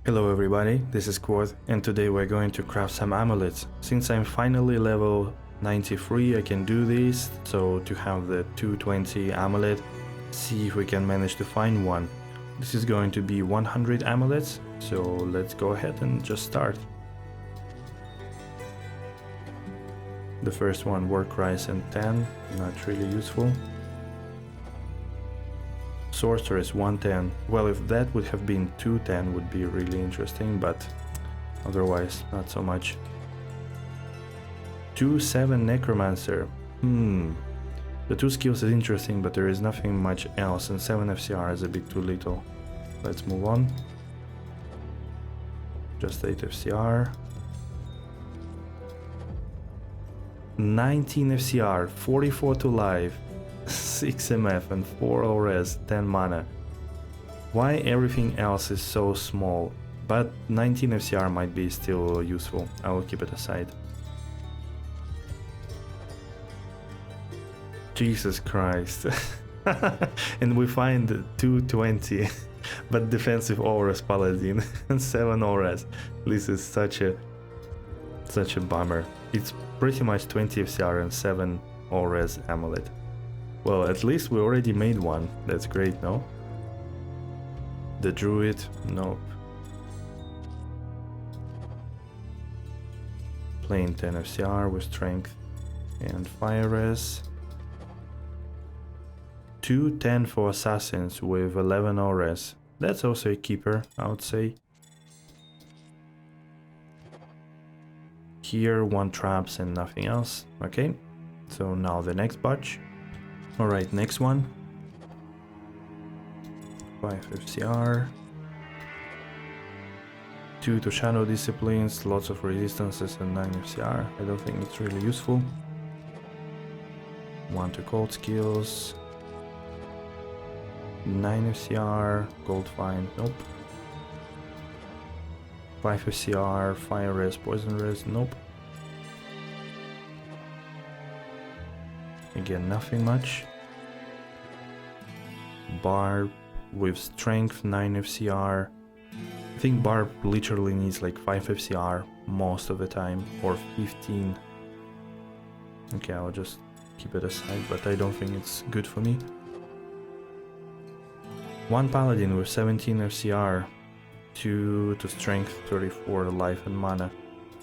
Hello everybody, this is Quad, and today we're going to craft some amulets. Since I'm finally level 93 I can do this, so to have the 220 amulet, see if we can manage to find one. This is going to be 100 amulets, so let's go ahead and just start. The first one, War Cries and 10, not really useful. Sorceress 110, well, if that would have been 210 would be really interesting, but otherwise not so much. 2-7 Necromancer, the two skills is interesting, but there is nothing much else, and 7 FCR is a bit too little. Let's move on. Just 8 FCR. 19 FCR, 44 to life. 6 MF and 4 ORS, 10 mana. Why everything else is so small? But 19 FCR might be still useful. I will keep it aside. Jesus Christ. And we find 220 but defensive ORS Paladin and 7 ORS. This is such a bummer. It's pretty much 20 FCR and 7 ORS Amulet. Well, at least we already made one. That's great, no? The Druid? Nope. Plain 10 FCR with Strength and Fire Res. 210 for Assassins with 11 ORS. That's also a keeper, I would say. Here, 1 traps and nothing else. Okay, so now the next batch. Alright, next one. 5 FCR. 2 to Shadow Disciplines, lots of resistances, and 9 FCR. I don't think it's really useful. 1 to Cold Skills. 9 FCR, Gold Find, nope. 5 FCR, Fire Res, Poison Res, nope. Again, nothing much. Barb with Strength, 9 FCR. I think Barb literally needs like 5 FCR most of the time, or 15. Okay, I'll just keep it aside, but I don't think it's good for me. 1 Paladin with 17 FCR. 2 to Strength, 34 life and mana.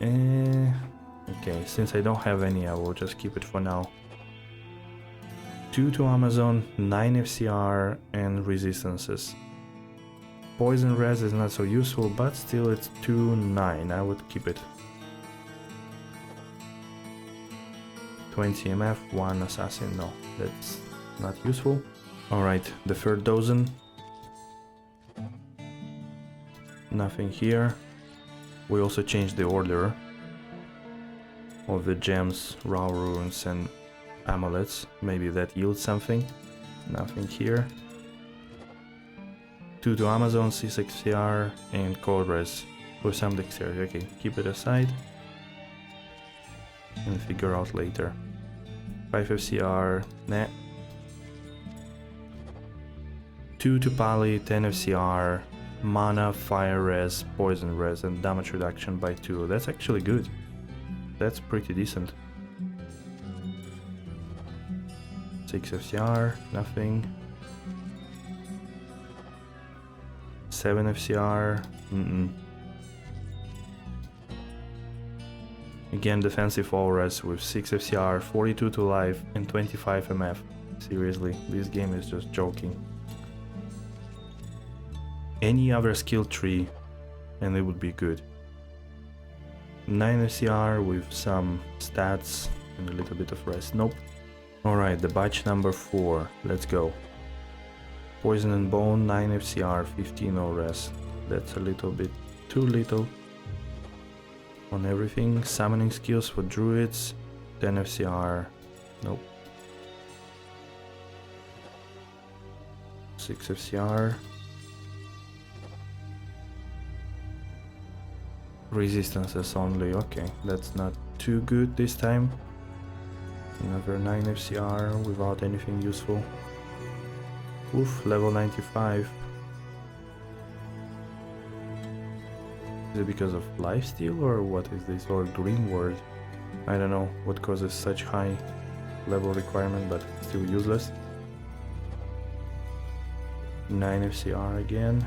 Okay, since I don't have any, I will just keep it for now. 2 to Amazon, 9 FCR and resistances. Poison Res is not so useful, but still it's 2-9, I would keep it. 20 MF, 1 Assassin, no, that's not useful. Alright, the third dozen. Nothing here. We also changed the order of the gems, raw runes and amulets. Maybe that yields something. Nothing here. 2 to Amazon, 6 XCR and Cold Res with some dexterity. Okay, keep it aside and figure out later. 5 FCR, nah. 2 to Pali, 10 FCR, mana, Fire Res, Poison Res and damage reduction by 2. That's actually good. That's pretty decent. 6 FCR, nothing. 7 FCR, Again, defensive ORS with 6 FCR, 42 to life and 25 MF. Seriously, this game is just joking. Any other skill tree and it would be good. 9 FCR with some stats and a little bit of rest. Nope. Alright, the batch number 4. Let's go. Poison and Bone, 9 FCR, 15 ORS. That's a little bit too little on everything. Summoning skills for druids, 10 FCR. Nope. 6 FCR. Resistances only, okay, that's not too good this time. Another 9 FCR without anything useful. Oof, level 95. Is it because of lifesteal or what is this? Or green word? I don't know what causes such high level requirement, but still useless. 9 FCR again.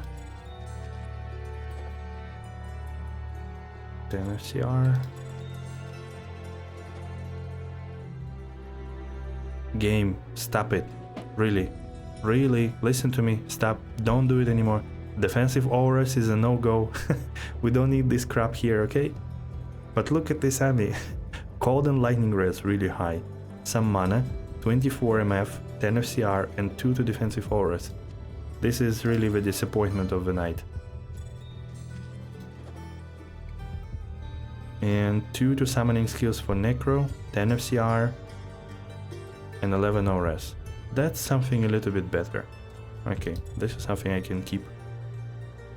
10 FCR. Game, stop it. Really, really, listen to me. Stop, don't do it anymore. Defensive auras is a no-go. We don't need this crap here, okay? But look at this ammy. Cold and lightning res really high. Some mana, 24 MF, 10 FCR and 2 to defensive auras. This is really the disappointment of the night. And 2 to summoning skills for Necro, 10 FCR and 11 auras. That's something a little bit better. Okay, this is something I can keep.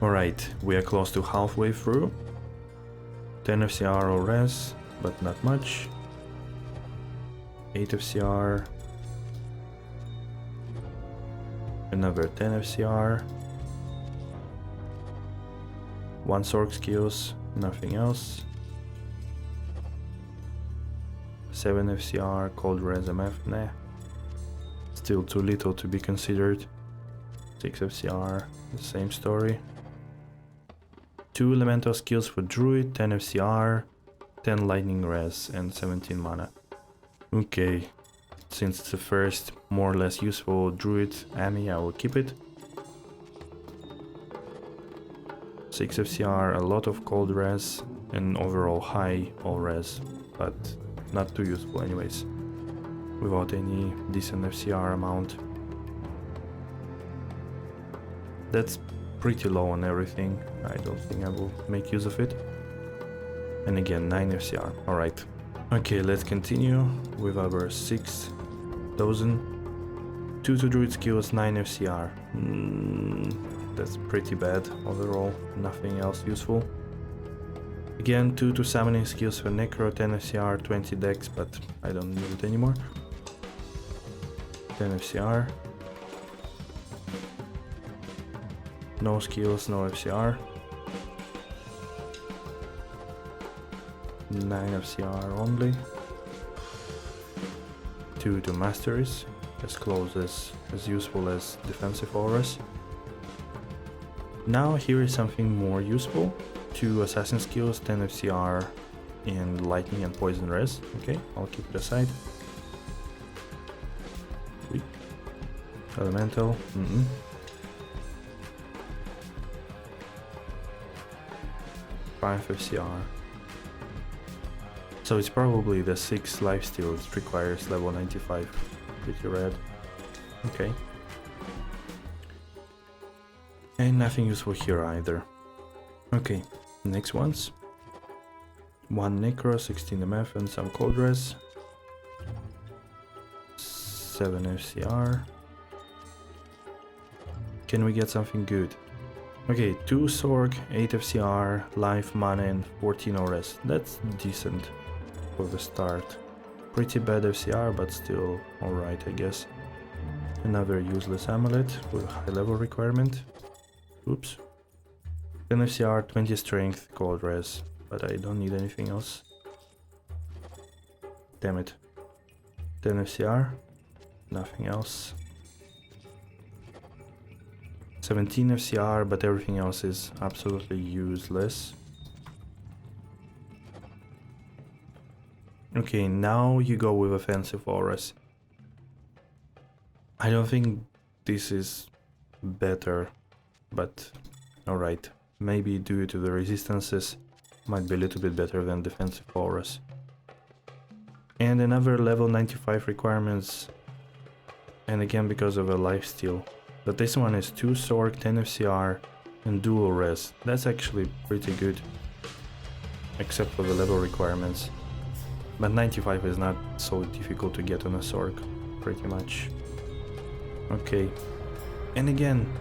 Alright, we are close to halfway through. 10 FCR auras, but not much. 8 FCR. Another 10 FCR. 1 Sork skills, nothing else. 7 FCR, cold res MF, nah. Still too little to be considered. 6 FCR, the same story. 2 elemental skills for druid, 10 FCR, 10 lightning res and 17 mana. Okay, since it's the first more or less useful druid ammy, I will keep it. 6 FCR, a lot of cold res and overall high all res, but not too useful anyways, without any decent FCR amount. That's pretty low on everything. I don't think I will make use of it. And again, 9 FCR, alright. Okay, let's continue with our 6,000. 2 to druid skills, 9 FCR. That's pretty bad overall, nothing else useful. Again, 2 to summoning skills for Necro, 10 FCR, 20 dex, but I don't need it anymore. 10 FCR. No skills, no FCR. 9 FCR only. 2 to masteries, as close as useful as defensive auras. Now here is something more useful. 2 assassin skills, 10 FCR and lightning and poison res. Okay, I'll keep it aside. Sweet. Elemental. 5 FCR. So it's probably the 6 lifesteal that requires level 95. Pretty rad. Okay. And nothing useful here either. Okay, next ones. 1 Necro, 16 MF and some cold res. 7 FCR. Can we get something good? Okay, 2 Sork, 8 FCR, life, mana and 14 ORS. That's decent for the start. Pretty bad FCR, but still alright, I guess. Another useless amulet with high level requirement. Oops. 10 FCR, 20 strength, cold res, but I don't need anything else. Damn it. 10 FCR, nothing else. 17 FCR, but everything else is absolutely useless. Okay, now you go with offensive auras. I don't think this is better, but alright. Maybe due to the resistances, might be a little bit better than defensive auras. And another level 95 requirements, and again because of a lifesteal. But this one is 2 Sork, 10 FCR and dual res. That's actually pretty good, except for the level requirements. But 95 is not so difficult to get on a Sork, pretty much. Okay, and again,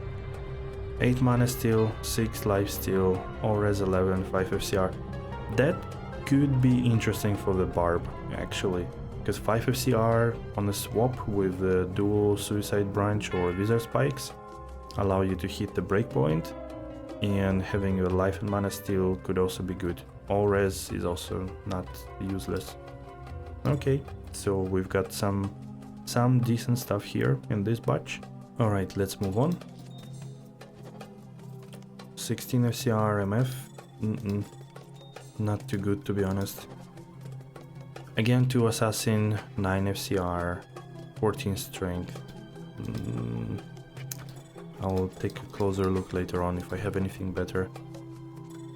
8 mana steal, 6 life steal, all res 11, 5 FCR. That could be interesting for the Barb, actually. Because 5 FCR on a swap with the dual Suicide Branch or Wizard Spikes allow you to hit the breakpoint and having a life and mana steal could also be good. All res is also not useless. Okay, so we've got some decent stuff here in this batch. Alright, let's move on. 16 FCR MF, not too good to be honest. Again 2 Assassin, 9 FCR, 14 Strength. I'll take a closer look later on if I have anything better.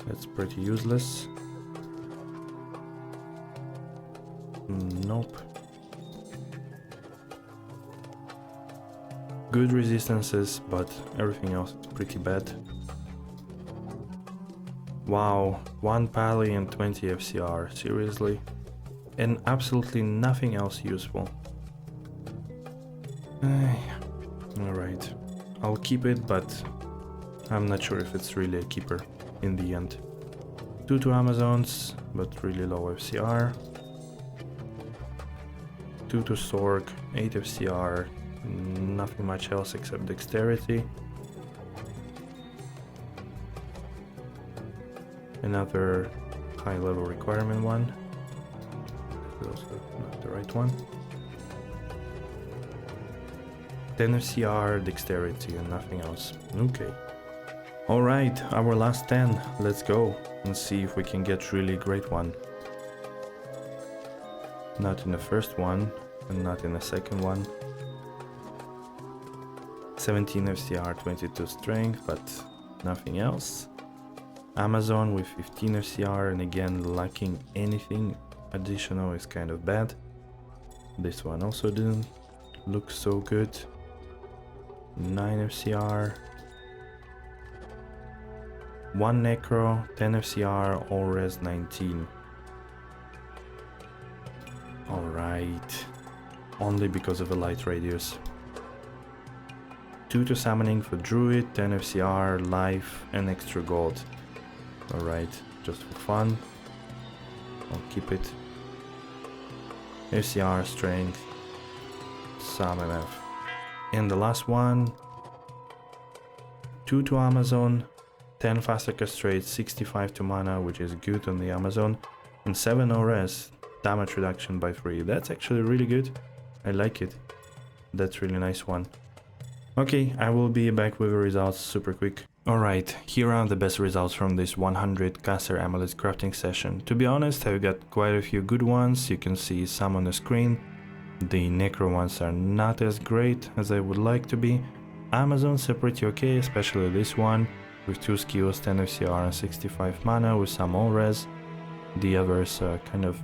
That's pretty useless. Nope. Good resistances, but everything else is pretty bad. Wow, 1 pally and 20 FCR, seriously? And absolutely nothing else useful. Alright, I'll keep it, but I'm not sure if it's really a keeper in the end. 2 Amazons, but really low FCR. 2 Sork, 8 FCR, nothing much else except dexterity. Another high level requirement one. Also not the right one. 10 FCR, dexterity, and nothing else. Okay. Alright, our last 10. Let's go and see if we can get really great one. Not in the first one, and not in the second one. 17 FCR, 22 strength, but nothing else. Amazon with 15 FCR, and again lacking anything additional is kind of bad. This one also didn't look so good. 9 FCR. 1 Necro, 10 FCR, all res 19. Alright. Only because of a light radius. 2 to summoning for Druid, 10 FCR, life, and extra gold. Alright, just for fun. I'll keep it. FCR, strength, some MF. And the last one. 2 to Amazon, 10 faster castrate, 65 to mana, which is good on the Amazon, and 7 ORS, damage reduction by 3. That's actually really good. I like it. That's really nice one. Okay, I will be back with the results super quick. Alright, here are the best results from this 100 Caster Amulets crafting session. To be honest, I've got quite a few good ones. You can see some on the screen. The Necro ones are not as great as I would like to be. Amazons are pretty okay, especially this one, with 2 skills, 10 FCR and 65 mana with some all res. The others are kind of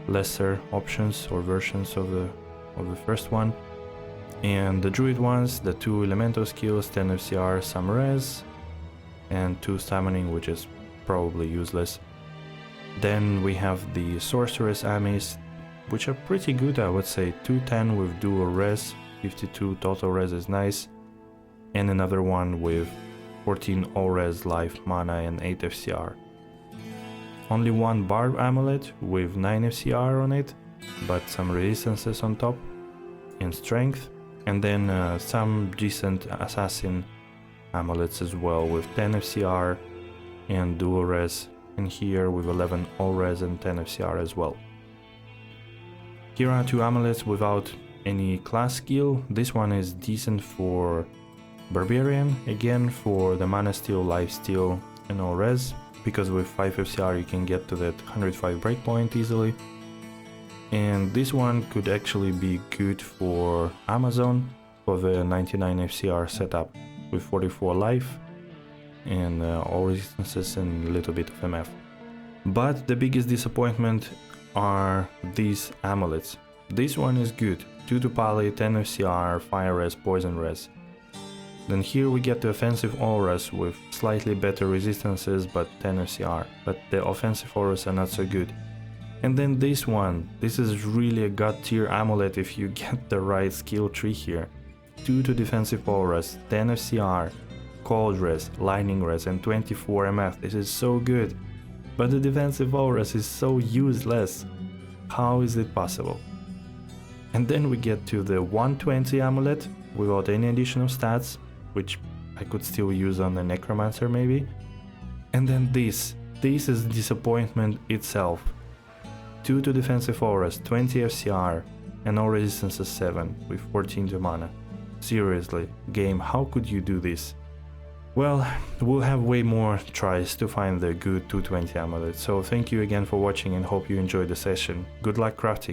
lesser options or versions of the first one. And the Druid ones, the 2 elemental skills, 10 FCR, some res, and 2 summoning, which is probably useless. Then we have the Sorceress Ammies, which are pretty good, I would say. 210 with dual res, 52 total res is nice, and another one with 14 all res, life, mana, and 8 FCR. Only 1 Barb Amulet with 9 FCR on it, but some resistances on top, and strength. And then some decent Assassin Amulets as well, with 10 FCR and dual res, and here with 11 all res and 10 FCR as well. Here are 2 amulets without any class skill. This one is decent for Barbarian, again for the mana steal, life steal, and all res, because with 5 FCR you can get to that 105 breakpoint easily. And this one could actually be good for Amazon for the 99 FCR setup with 44 life and all resistances and a little bit of MF. But the biggest disappointment are these amulets. This one is good, 2 to Pali, 10 FCR, fire res, poison res. Then here we get the offensive auras with slightly better resistances but 10 FCR, but the offensive auras are not so good. And then this one, this is really a god tier amulet if you get the right skill tree here. 2 to defensive auras, 10 FCR, cold res, lightning res, and 24 MF. This is so good. But the defensive auras is so useless. How is it possible? And then we get to the 120 amulet without any additional stats, which I could still use on the Necromancer maybe. And then this is disappointment itself. 2 to defensive auras, 20 FCR, and no resistances 7 with 14 to mana. Seriously, game, how could you do this? Well, we'll have way more tries to find the good 220 amulet, so thank you again for watching and hope you enjoyed the session. Good luck crafting!